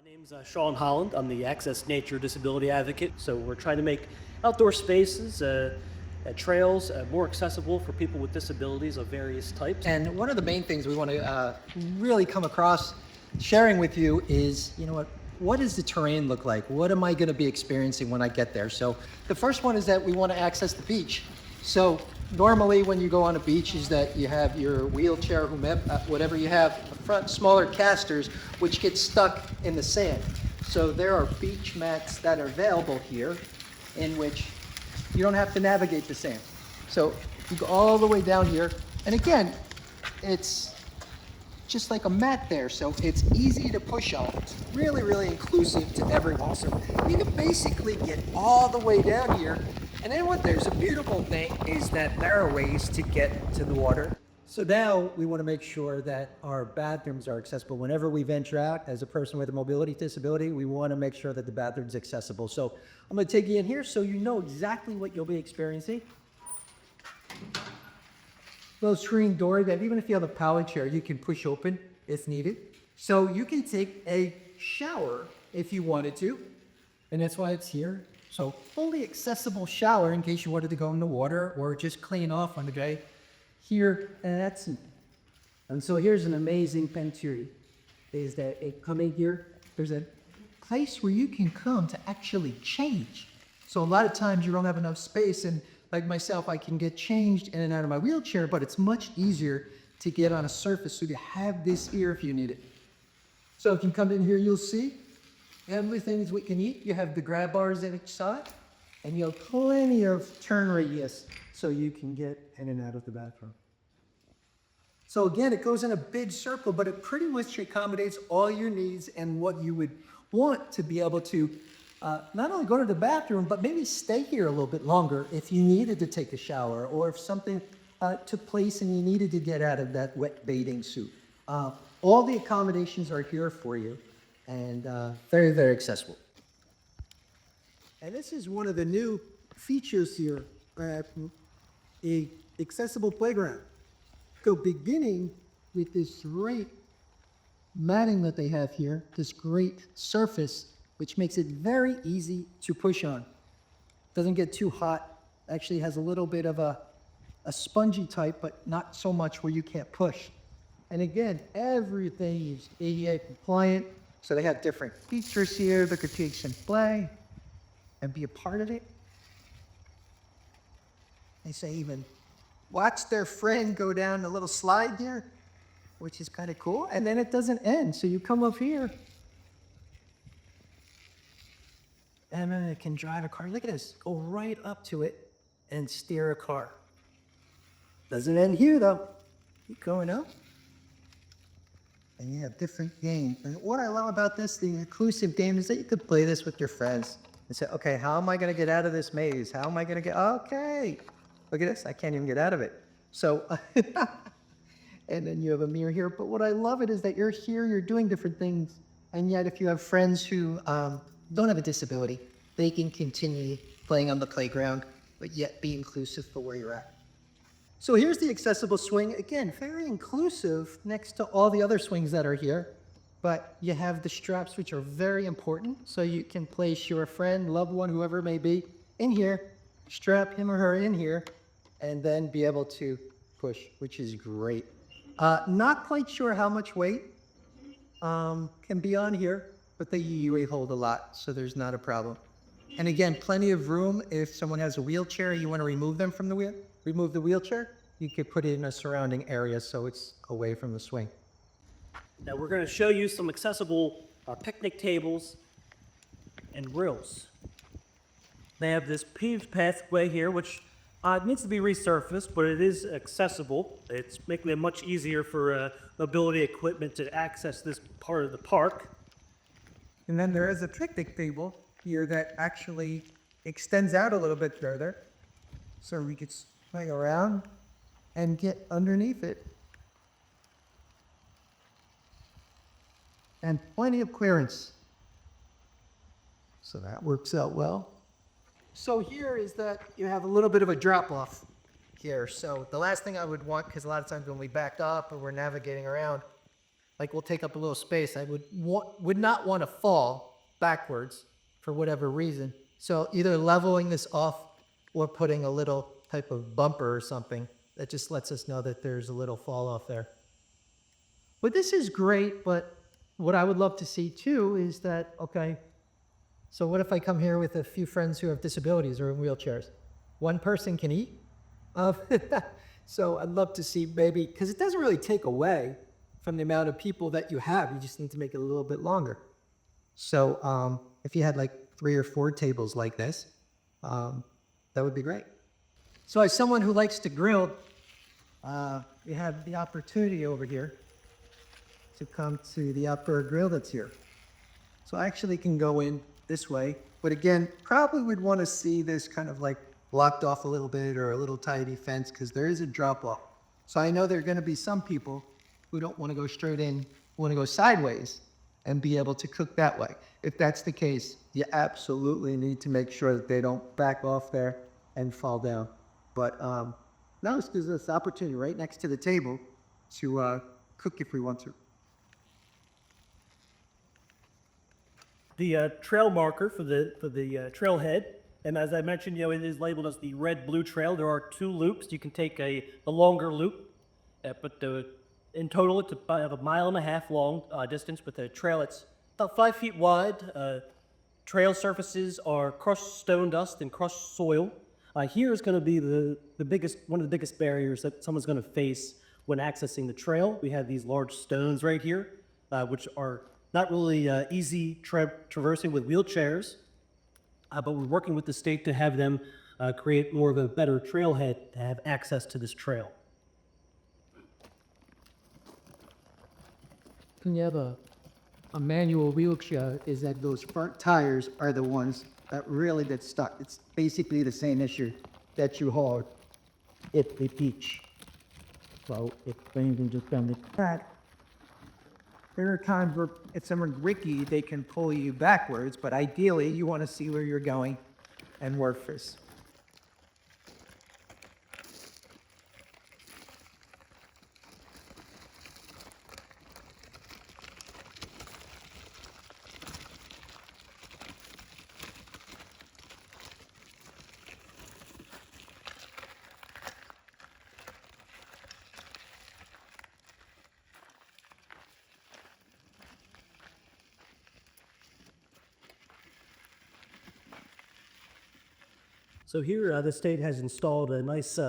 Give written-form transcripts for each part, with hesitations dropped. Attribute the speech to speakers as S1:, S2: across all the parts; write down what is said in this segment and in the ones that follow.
S1: My name's Sean Holland. I'm the Access Nature Disability Advocate. So we're trying to make outdoor spaces, trails more accessible for people with disabilities of various types.
S2: And one of the main things we want to really come across sharing with you is, what does the terrain look like? What am I going to be experiencing when I get there? So the first one is that we want to access the beach. So normally when you go on a beach is that you have your wheelchair, whatever you have, front smaller casters, which get stuck in the sand. So there are beach mats that are available here in which you don't have to navigate the sand. So you go all the way down here. And again, it's just like a mat there. So it's easy to push on. It's really, really inclusive to everyone. So you can basically get all the way down here. And then there's a beautiful thing is that there are ways to get to the water. So now we want to make sure that our bathrooms are accessible. Whenever we venture out as a person with a mobility disability, we want to make sure that the bathroom's accessible. So I'm going to take you in here so you know exactly what you'll be experiencing. Little screen door that even if you have a power chair, you can push open if needed. So you can take a shower if you wanted to, and that's why it's here. So fully accessible shower in case you wanted to go in the water or just clean off on the day. Here, and that's it. And so here's an amazing pentury, is that it coming here, there's a place where you can come to actually change. So a lot of times you don't have enough space, and like myself, I can get changed in and out of my wheelchair, but it's much easier to get on a surface, so you have this here if you need it. So if you come in here, you'll see everything is what you can eat. You have the grab bars at each side, and you have plenty of turn radius so you can get in and out of the bathroom. So again, it goes in a big circle, but it pretty much accommodates all your needs and what you would want to be able to not only go to the bathroom, but maybe stay here a little bit longer if you needed to take a shower or if something took place and you needed to get out of that wet bathing suit. All the accommodations are here for you and very, very accessible. And this is one of the new features here, a accessible playground. So beginning with this great matting that they have here, this great surface, which makes it very easy to push on. Doesn't get too hot. Actually has a little bit of a spongy type, but not so much where you can't push. And again, everything is ADA compliant. So they have different features here that could take and play and be a part of it. They say even watch their friend go down a little slide here, which is kind of cool. And then it doesn't end. So you come up here and then it can drive a car. Look at this, go right up to it and steer a car. Doesn't end here though. Keep going up. And you have different games. And what I love about this, the inclusive game, is that you could play this with your friends and say, okay, how am I going to get out of this maze? How am I going to get, okay. Look at this, I can't even get out of it. So, and then you have a mirror here. But what I love it is that you're here, you're doing different things. And yet if you have friends who don't have a disability, they can continue playing on the playground, but yet be inclusive for where you're at. So here's the accessible swing. Again, very inclusive next to all the other swings that are here. But you have the straps, which are very important. So you can place your friend, loved one, whoever it may be, in here, strap him or her in here, and then be able to push, which is great. Not quite sure how much weight can be on here, but they usually hold a lot, so there's not a problem. And again, plenty of room. If someone has a wheelchair, you want to remove them from the remove the wheelchair, you could put it in a surrounding area so it's away from the swing.
S1: Now we're going to show you some accessible picnic tables and grills. They have this paved pathway here, which needs to be resurfaced, but it is accessible. It's making it much easier for mobility equipment to access this part of the park.
S3: And then there is a picnic table here that actually extends out a little bit further. So we could swing around and get underneath it. And plenty of clearance. So that works out well.
S2: So here is that you have a little bit of a drop off here. So the last thing I would want, because a lot of times when we back up or we're navigating around, like will take up a little space, I would not want to fall backwards for whatever reason. So either leveling this off or putting a little type of bumper or something that just lets us know that there's a little fall off there. But this is great, but what I would love to see too is that, okay, so what if I come here with a few friends who have disabilities or in wheelchairs? One person can eat? Uh, so I'd love to see maybe, because it doesn't really take away from the amount of people that you have. You just need to make it a little bit longer. So if you had like 3 or 4 tables like this, that would be great. So as someone who likes to grill, we have the opportunity over here to come to the outdoor grill that's here. So I actually can go in this way, but again, probably would want to see this kind of like blocked off a little bit or a little tidy fence because there is a drop off. So I know there are going to be some people who don't want to go straight in, want to go sideways and be able to cook that way. If that's the case, you absolutely need to make sure that they don't back off there and fall down. But no, this gives us the opportunity right next to the table to cook if we want to.
S1: The trail marker for the trailhead, and as I mentioned, it is labeled as the red-blue trail. There are 2 loops. You can take a longer loop, but in total it's about 1.5 miles long distance with a trail that's about 5 feet wide. Trail surfaces are crushed stone dust and crushed soil. Here is going to be one of the biggest barriers that someone's going to face when accessing the trail. We have these large stones right here, which are not really easy traversing with wheelchairs, but we're working with the state to have them create more of a better trailhead to have access to this trail.
S2: When you have a manual wheelchair, is that those front tires are the ones that really get stuck. It's basically the same issue that you had at the beach. So it's going to just kind of
S3: That there are times where if someone's ricky, they can pull you backwards, but ideally you want to see where you're going and work first.
S1: So here, the state has installed a nice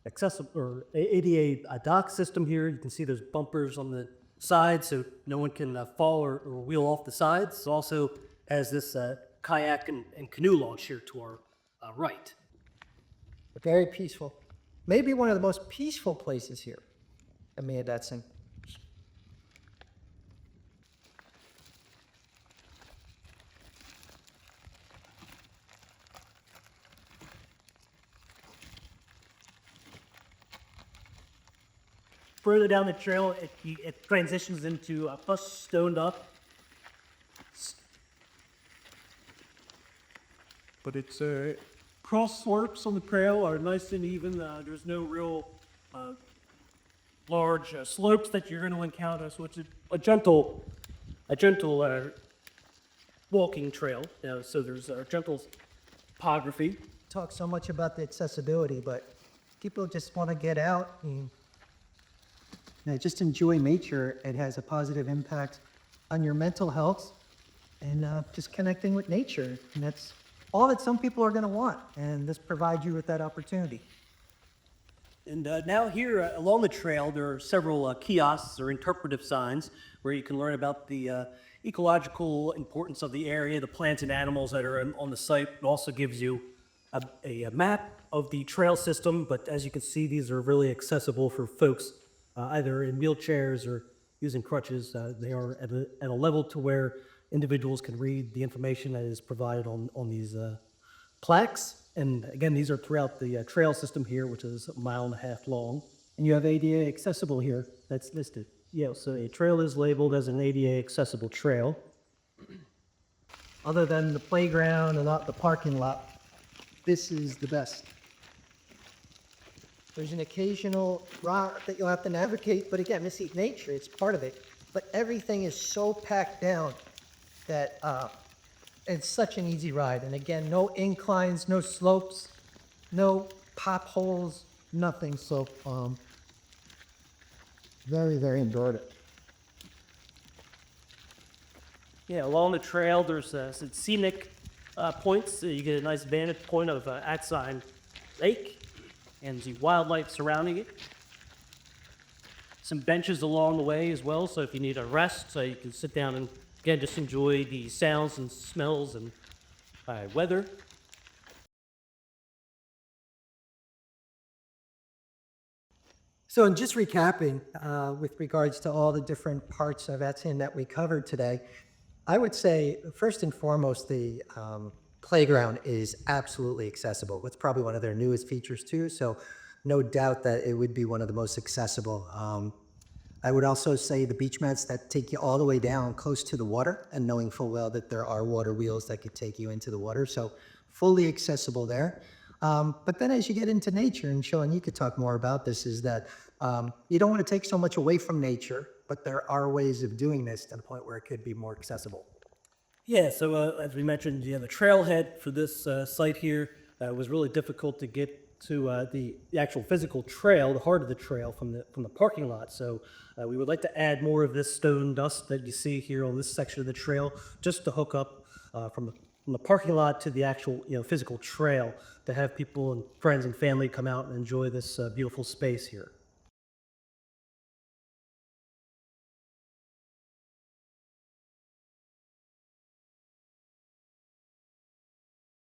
S1: accessible or ADA dock system here. You can see there's bumpers on the side so no one can fall or wheel off the sides. It also has this kayak and canoe launch here to our right.
S2: very peaceful. Maybe one of the most peaceful places here at Meadetson.
S1: Further down the trail, it transitions into plus stoned up. But it's cross slopes on the trail are nice and even. There's no real large slopes that you're going to encounter, so it's a gentle walking trail. So there's gentle topography.
S2: Talk so much about the accessibility, but people just want to get out and just enjoy nature. It has a positive impact on your mental health and just connecting with nature. And that's all that some people are going to want. And this provides you with that opportunity.
S1: And now here along the trail, there are several kiosks or interpretive signs where you can learn about the ecological importance of the area, the plants and animals that are on the site. It also gives you a map of the trail system, but as you can see, these are really accessible for folks either in wheelchairs or using crutches. They are at a level to where individuals can read the information that is provided on these plaques. And again, these are throughout the trail system here, which is 1.5 miles long. And you have ADA accessible here, that's listed. Yeah, so a trail is labeled as an ADA accessible trail.
S2: Other than the playground and not the parking lot, this is the best. There's an occasional rock that you'll have to navigate, but again, this is nature, it's part of it. but everything is so packed down that it's such an easy ride. And again, no inclines, no slopes, no pop holes, nothing. So very, very endurable.
S1: Yeah, along the trail, there's some scenic points. You get a nice vantage point of Atsion Lake and the wildlife surrounding it. Some benches along the way as well, so if you need a rest, so you can sit down and, again, just enjoy the sounds and smells and weather.
S2: So, in just recapping, with regards to all the different parts of Atsion that we covered today, I would say first and foremost, the playground is absolutely accessible. It's probably one of their newest features too, so no doubt that it would be one of the most accessible. I would also say the beach mats that take you all the way down close to the water, and knowing full well that there are water wheels that could take you into the water, so fully accessible there. But then as you get into nature, and Sean, you could talk more about this, is that you don't want to take so much away from nature, but there are ways of doing this to the point where it could be more accessible.
S1: Yeah, so as we mentioned, the trailhead for this site here was really difficult to get to the actual physical trail, the heart of the trail from the parking lot. So we would like to add more of this stone dust that you see here on this section of the trail, just to hook up from the parking lot to the actual physical trail, to have people and friends and family come out and enjoy this beautiful space here.